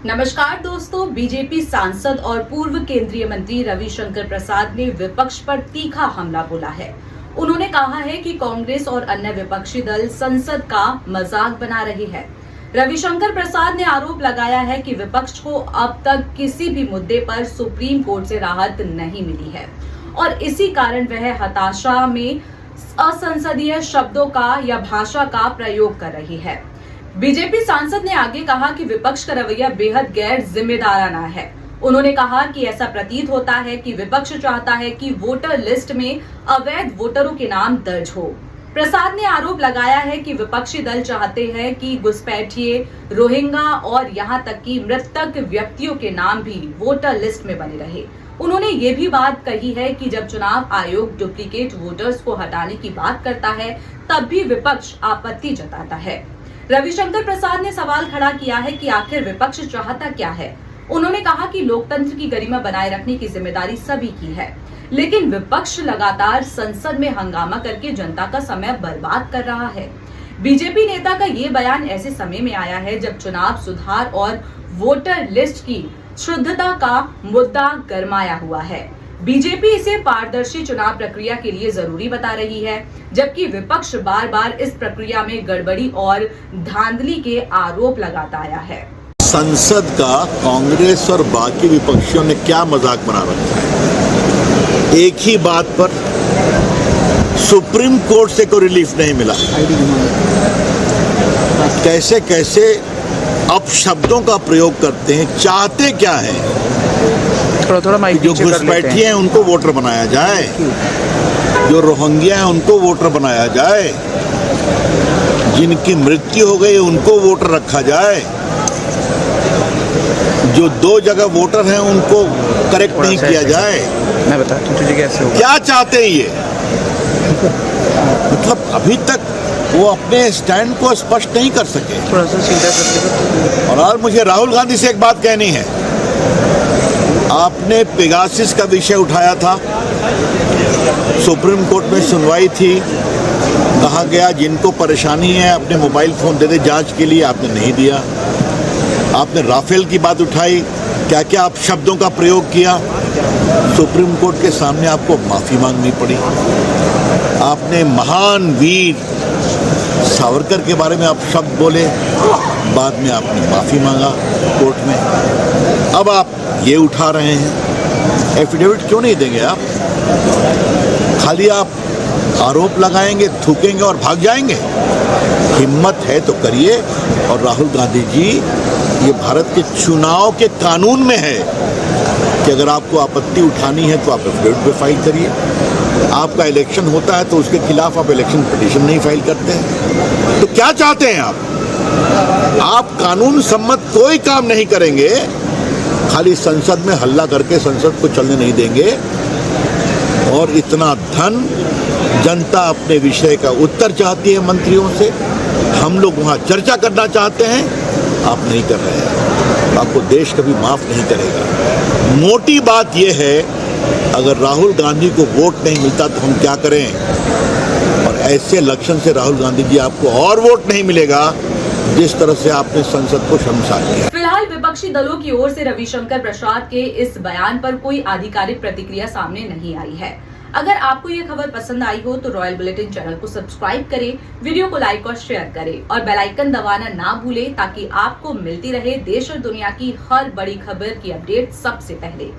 नमस्कार दोस्तों, बीजेपी सांसद और पूर्व केंद्रीय मंत्री रविशंकर प्रसाद ने विपक्ष पर तीखा हमला बोला है। उन्होंने कहा है कि कांग्रेस और अन्य विपक्षी दल संसद का मजाक बना रही है। रविशंकर प्रसाद ने आरोप लगाया है कि विपक्ष को अब तक किसी भी मुद्दे पर सुप्रीम कोर्ट से राहत नहीं मिली है और इसी कारण वह हताशा में असंसदीय शब्दों का या भाषा का प्रयोग कर रही है। बीजेपी सांसद ने आगे कहा कि विपक्ष का रवैया बेहद गैर जिम्मेदाराना है। उन्होंने कहा कि ऐसा प्रतीत होता है कि विपक्ष चाहता है कि वोटर लिस्ट में अवैध वोटरों के नाम दर्ज हो। प्रसाद ने आरोप लगाया है कि विपक्षी दल चाहते हैं कि घुसपैठिए, रोहिंग्या और यहां तक कि मृतक व्यक्तियों के नाम भी वोटर लिस्ट में बने रहे। उन्होंने ये भी बात कही है कि जब चुनाव आयोग डुप्लीकेट वोटर्स को हटाने की बात करता है तब भी विपक्ष आपत्ति जताता है। रविशंकर प्रसाद ने सवाल खड़ा किया है कि आखिर विपक्ष चाहता क्या है। उन्होंने कहा कि लोकतंत्र की गरिमा बनाए रखने की जिम्मेदारी सभी की है, लेकिन विपक्ष लगातार संसद में हंगामा करके जनता का समय बर्बाद कर रहा है। बीजेपी नेता का ये बयान ऐसे समय में आया है जब चुनाव सुधार और वोटर लिस्ट की शुद्धता का मुद्दा गरमाया हुआ है। बीजेपी इसे पारदर्शी चुनाव प्रक्रिया के लिए जरूरी बता रही है, जबकि विपक्ष बार बार इस प्रक्रिया में गड़बड़ी और धांधली के आरोप लगाता आया है। संसद का कांग्रेस और बाकी विपक्षियों ने क्या मजाक बना रखा है। एक ही बात पर सुप्रीम कोर्ट से कोई रिलीफ नहीं मिला। कैसे कैसे अपशब्दों का प्रयोग करते हैं, चाहते क्या है। थोड़ा जो घुसपैठी हैं उनको वोटर बनाया जाए, जो रोहिंग्या हैं उनको वोटर बनाया जाए, जिनकी मृत्यु हो गई उनको वोटर रखा जाए, जो 2 जगह वोटर हैं उनको करेक्ट नहीं किया जाए। मैं बता तुझे कैसे होगा। क्या चाहते हैं ये? मतलब अभी तक वो अपने स्टैंड को स्पष्ट नहीं कर सके। थोड़ा सा सीधा करके। और आज मुझे राहुल गांधी से एक बात कहनी है। आपने पेगासिस का विषय उठाया था, सुप्रीम कोर्ट में सुनवाई थी, कहा गया जिनको परेशानी है अपने मोबाइल फोन दे दे जांच के लिए, आपने नहीं दिया। आपने राफेल की बात उठाई, क्या क्या आप शब्दों का प्रयोग किया, सुप्रीम कोर्ट के सामने आपको माफी मांगनी पड़ी। आपने महान वीर सावरकर के बारे में आप शब्द बोले, बाद में आपने माफी मांगा कोर्ट में। अब आप ये उठा रहे हैं, एफिडेविट क्यों नहीं देंगे आप? खाली आप आरोप लगाएंगे, थूकेंगे और भाग जाएंगे। हिम्मत है तो करिए। और राहुल गांधी जी, ये भारत के चुनाव के कानून में है कि अगर आपको आपत्ति उठानी है तो आप एफिडेविट पे फाइल करिए। आपका इलेक्शन होता है तो उसके खिलाफ आप इलेक्शन पिटीशन नहीं फाइल करते हैं। तो क्या चाहते हैं आप? आप कानून सम्मत कोई काम नहीं करेंगे, खाली संसद में हल्ला करके संसद को चलने नहीं देंगे। और इतना धन जनता अपने विषय का उत्तर चाहती है मंत्रियों से, हम लोग वहां चर्चा करना चाहते हैं, आप नहीं कर रहे हैं। आपको देश कभी माफ नहीं करेगा। मोटी बात यह है, अगर राहुल गांधी को वोट नहीं मिलता तो हम क्या करें। और ऐसे लक्षण से राहुल गांधी जी आपको और वोट नहीं मिलेगा जिस तरह से आपने संसद को शर्मसार किया। फिलहाल विपक्षी दलों की ओर से रविशंकर प्रसाद के इस बयान पर कोई आधिकारिक प्रतिक्रिया सामने नहीं आई है। अगर आपको ये खबर पसंद आई हो तो रॉयल बुलेटिन चैनल को सब्सक्राइब करें, वीडियो को लाइक और शेयर करें और बेल आइकन दबाना ना भूलें ताकि आपको मिलती रहे देश और दुनिया की हर बड़ी खबर की अपडेट सबसे पहले।